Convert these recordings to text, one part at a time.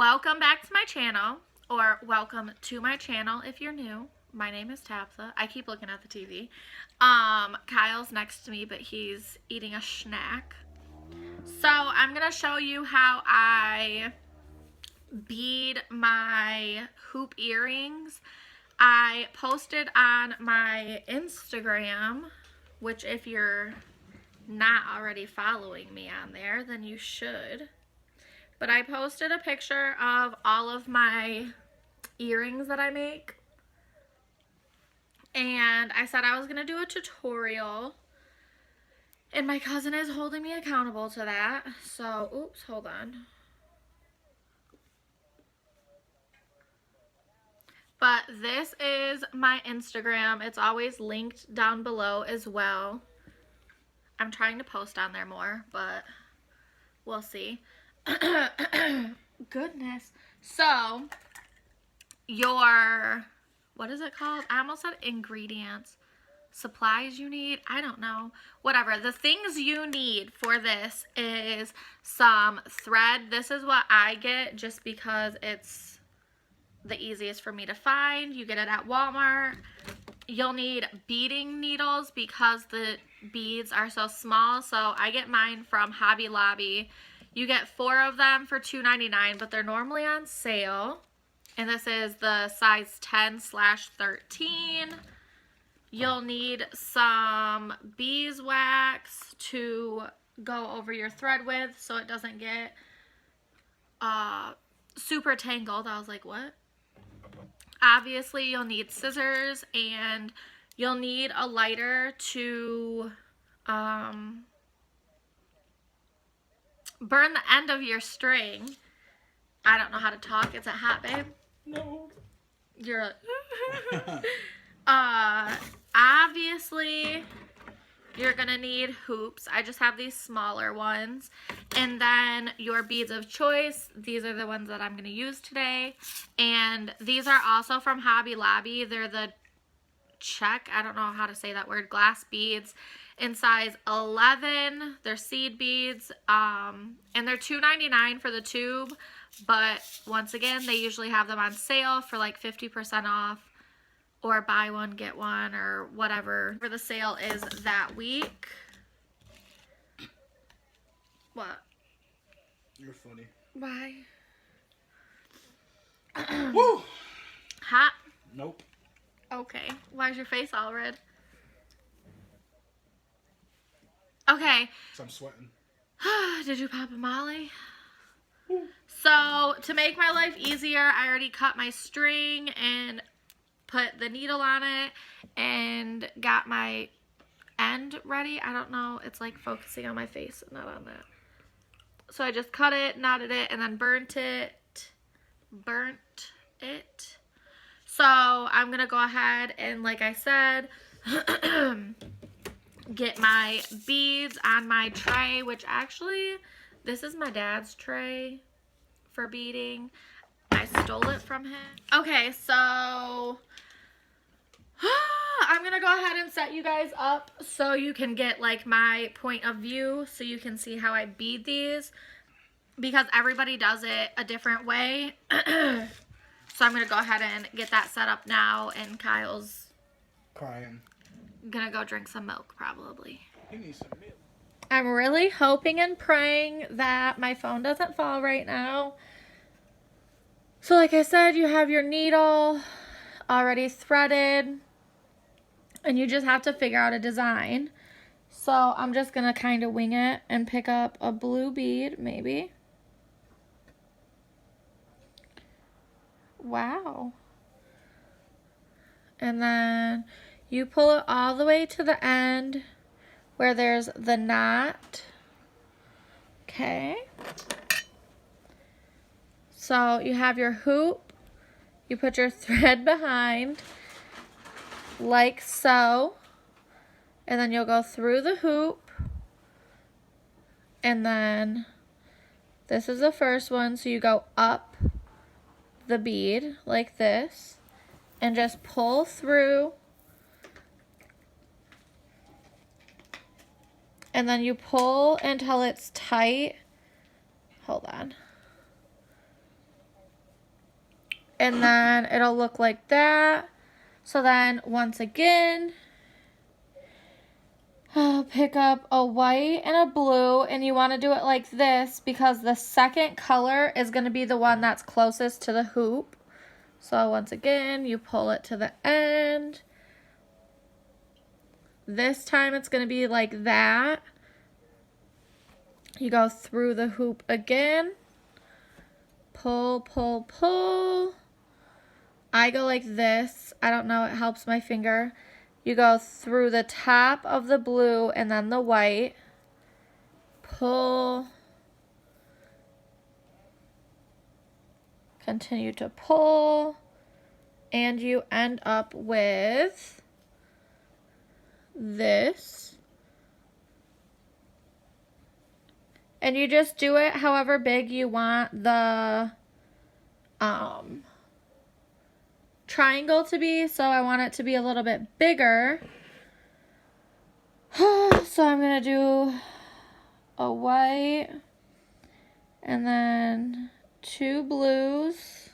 Welcome back to my channel, or welcome to my channel if you're new. My name is Tabitha. I keep looking at the TV. Kyle's next to me, but he's eating a snack. So I'm gonna show you how I bead my hoop earrings. I posted on my Instagram, which if you're not already following me on there, then you should. But I posted a picture of all of my earrings that I make. And I said I was going to do a tutorial. And my cousin is holding me accountable to that. So, oops, hold on. But this is my Instagram. It's always linked down below as well. I'm trying to post on there more, but we'll see. Goodness. So, your, what is it called? I almost said ingredients. Supplies you need? I don't know. Whatever. The things you need for this is some thread. This is what I get just because it's the easiest for me to find. You get it at Walmart. You'll need beading needles because the beads are so small. So I get mine from Hobby Lobby. You get 4 of them for $2.99, but they're normally on sale. And this is the size 10/13. You'll need some beeswax to go over your thread with so it doesn't get super tangled. I was like, what? Obviously, you'll need scissors and you'll need a lighter to burn the end of your string. I don't know how to talk. Is it hot, babe? No. You're obviously you're gonna need hoops. I just have these smaller ones. And then your beads of choice. These are the ones that I'm gonna use today. And these are also from Hobby Lobby. They're the check, I don't know how to say that word, glass beads in size 11. They're seed beads, and they're $2.99 for the tube, but once again, they usually have them on sale for like 50% off, or buy one, get one, or whatever the sale is that week. What? You're funny. Why? Woo! Hot? Nope. Okay. Why is your face all red? Okay. So I'm sweating. Did you pop a Molly? Woo. So, to make my life easier, I already cut my string and put the needle on it and got my end ready. I don't know. It's like focusing on my face, not on that. So, I just cut it, knotted it, and then burnt it. So, I'm going to go ahead and, like I said, get my beads on my tray, which actually, this is my dad's tray for beading. I stole it from him. Okay, so I'm going to go ahead and set you guys up so you can get like my point of view, so you can see how I bead these, because everybody does it a different way. So I'm going to go ahead and get that set up now, and Kyle's Crying. gonna go drink some milk probably. You need some milk. I'm really hoping and praying that my phone doesn't fall right now. So like I said, you have your needle already threaded and you just have to figure out a design. So I'm just gonna kind of wing it and pick up a blue bead, maybe. Wow. And then you pull it all the way to the end where there's the knot. Okay. So you have your hoop. You put your thread behind like so. And then you'll go through the hoop. And then this is the first one. So you go up the bead like this and just pull through. And then you pull until it's tight. Hold on. and then it'll look like that. So then once again, pick up a white and a blue, and you want to do it like this because the second color is going to be the one that's closest to the hoop. So once again, you pull it to the end. This time it's going to be like that. You go through the hoop again. Pull, pull, pull. I go like this. I don't know, it helps my finger. You go through the top of the blue and then the white. Pull. Continue to pull. And you end up with this. And you just do it however big you want the triangle to be. So I want it to be a little bit bigger. So I'm going to do a white and then 2 blues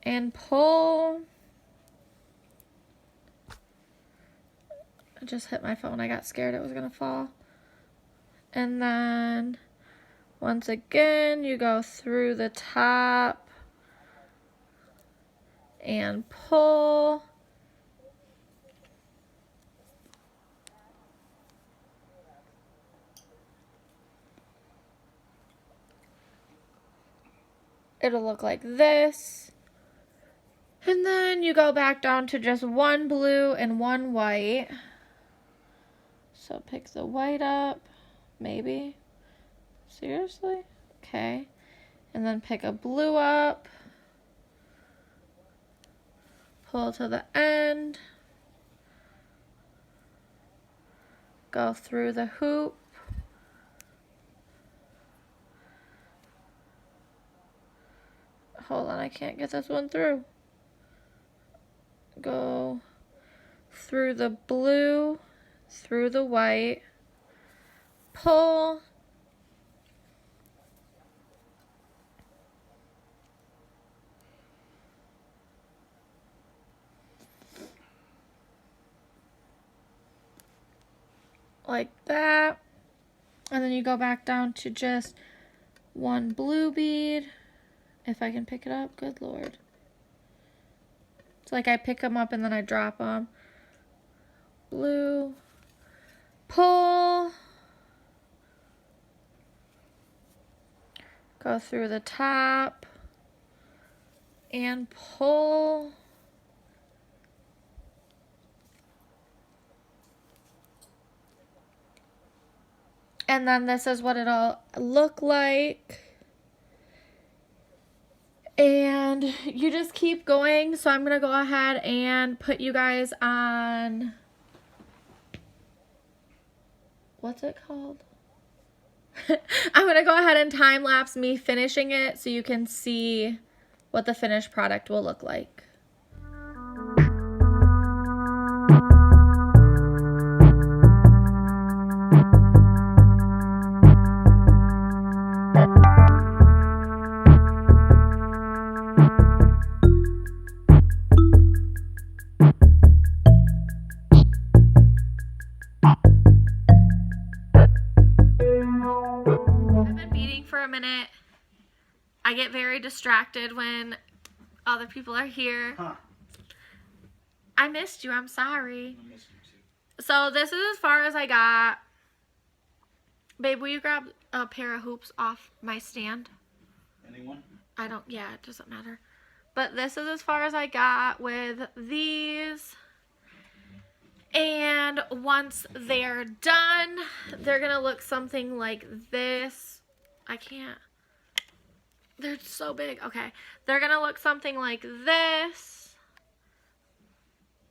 and pull. I just hit my phone. I got scared it was going to fall. And then once again, you go through the top and pull. It'll look like this. And then you go back down to just 1 blue and 1 white. So pick the white up, maybe. Seriously? Okay. And then pick a blue up. Pull to the end. Go through the hoop. Hold on, I can't get this one through. Go through the blue, through the white, pull, like that, and then you go back down to just 1 blue bead. If I can pick it up, good Lord. It's like I pick them up and then I drop them. Blue, pull, go through the top, and pull. And then this is what it'll look like. And you just keep going. So I'm going to go ahead and put you guys on, what's it called? I'm going to go ahead and time lapse me finishing it so you can see what the finished product will look like. For a minute. I get very distracted when other people are here. Huh. I missed you. I'm sorry. I missed you too. So this is as far as I got. Babe, will you grab a pair of hoops off my stand? Anyone? Yeah, it doesn't matter. But this is as far as I got with these. And once they're done, they're going to look something like this. I can't. They're so big. Okay. They're going to look something like this.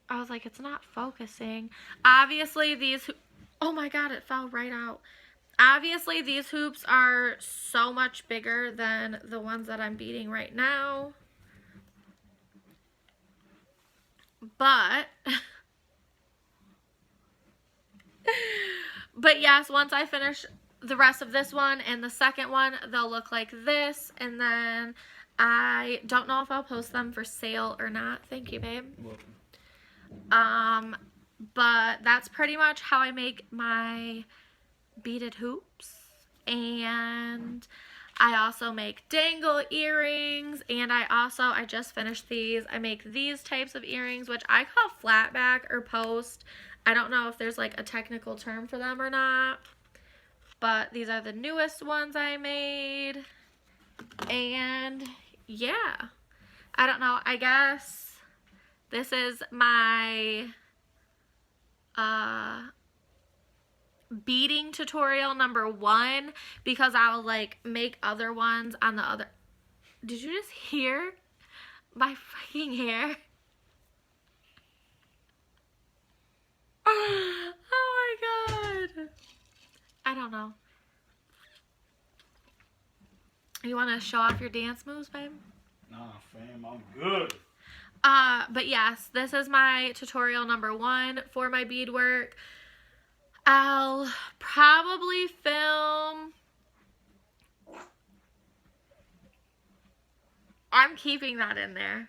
I was like, it's not focusing. Obviously, these... Oh my God, it fell right out. Obviously, these hoops are so much bigger than the ones that I'm beading right now. But... But yes, once I finish the rest of this one and the second one, they'll look like this. And then I don't know if I'll post them for sale or not. Thank you, babe. Welcome. But that's pretty much how I make my beaded hoops. And I also make dangle earrings, and I just finished these. I make these types of earrings, which I call flat back or post. I don't know if there's like a technical term for them or not, but these are the newest ones I made. And yeah, I don't know, I guess this is my beading tutorial number 1, because I'll like make other ones on the other. Did you just hear my fucking hair? Oh my god. I don't know. You want to show off your dance moves, babe? Nah, fam, I'm good. But yes, this is my tutorial number 1 for my beadwork. I'll probably film. I'm keeping that in there.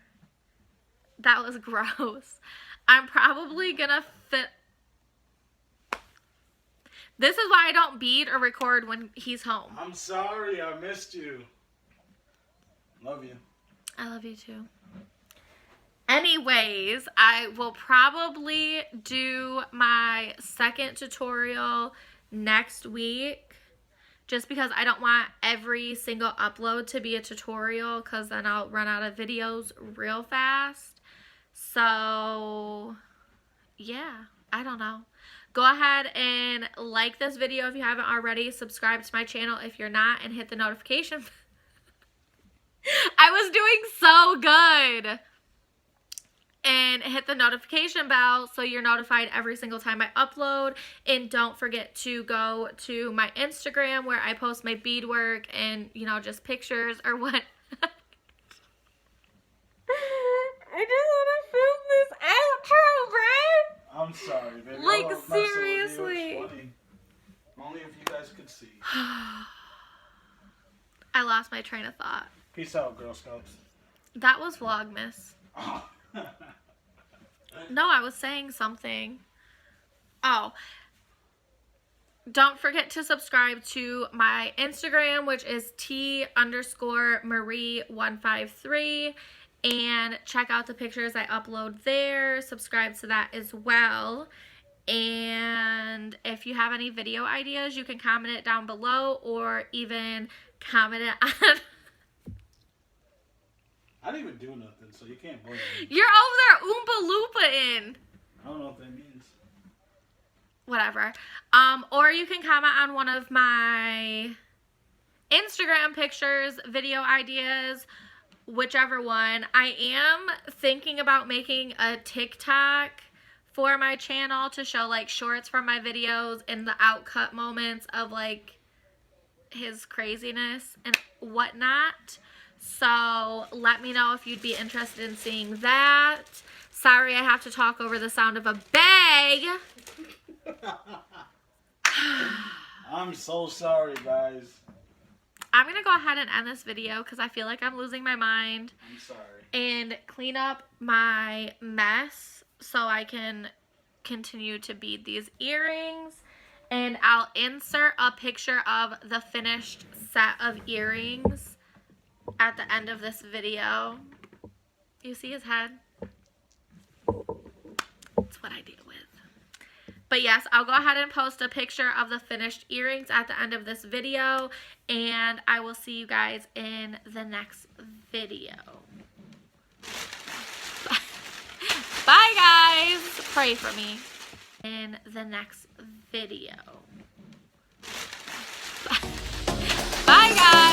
That was gross. I'm probably gonna fit. This is why I don't bead or record when he's home. I'm sorry, I missed you. Love you. I love you too. Anyways, I will probably do my second tutorial next week, just because I don't want every single upload to be a tutorial, because then I'll run out of videos real fast. So yeah, I don't know. Go ahead and like this video if you haven't already. Subscribe to my channel if you're not, and hit the notification. I was doing so good. And hit the notification bell so you're notified every single time I upload. And don't forget to go to my Instagram where I post my beadwork and, you know, just pictures or what. I just want to film this outro, bro. I'm sorry, baby. Like, I love messing with you. seriously. It's funny. Only if you guys could see. I lost my train of thought. Peace out, Girl Scouts. That was Vlogmas. No, I was saying something. Oh. Don't forget to subscribe to my Instagram, which is T_Marie153. And check out the pictures I upload there. Subscribe to that as well. And if you have any video ideas, you can comment it down below, or even comment it on... I didn't even do nothing, so you can't blame me. You're over there Oompa Loopa-ing. I don't know what that means. Whatever. Or you can comment on one of my Instagram pictures, video ideas, whichever one. I am thinking about making a TikTok for my channel to show like shorts from my videos and the outcut moments of like his craziness and whatnot. So let me know if you'd be interested in seeing that. Sorry, I have to talk over the sound of a bag. I'm so sorry, guys. I'm going to go ahead and end this video because I feel like I'm losing my mind. I'm sorry. And clean up my mess so I can continue to bead these earrings. And I'll insert a picture of the finished set of earrings at the end of this video. You see his head? That's what I deal with. But yes, I'll go ahead and post a picture of the finished earrings at the end of this video. And I will see you guys in the next video. Bye, guys. Pray for me in the next video. Bye, guys.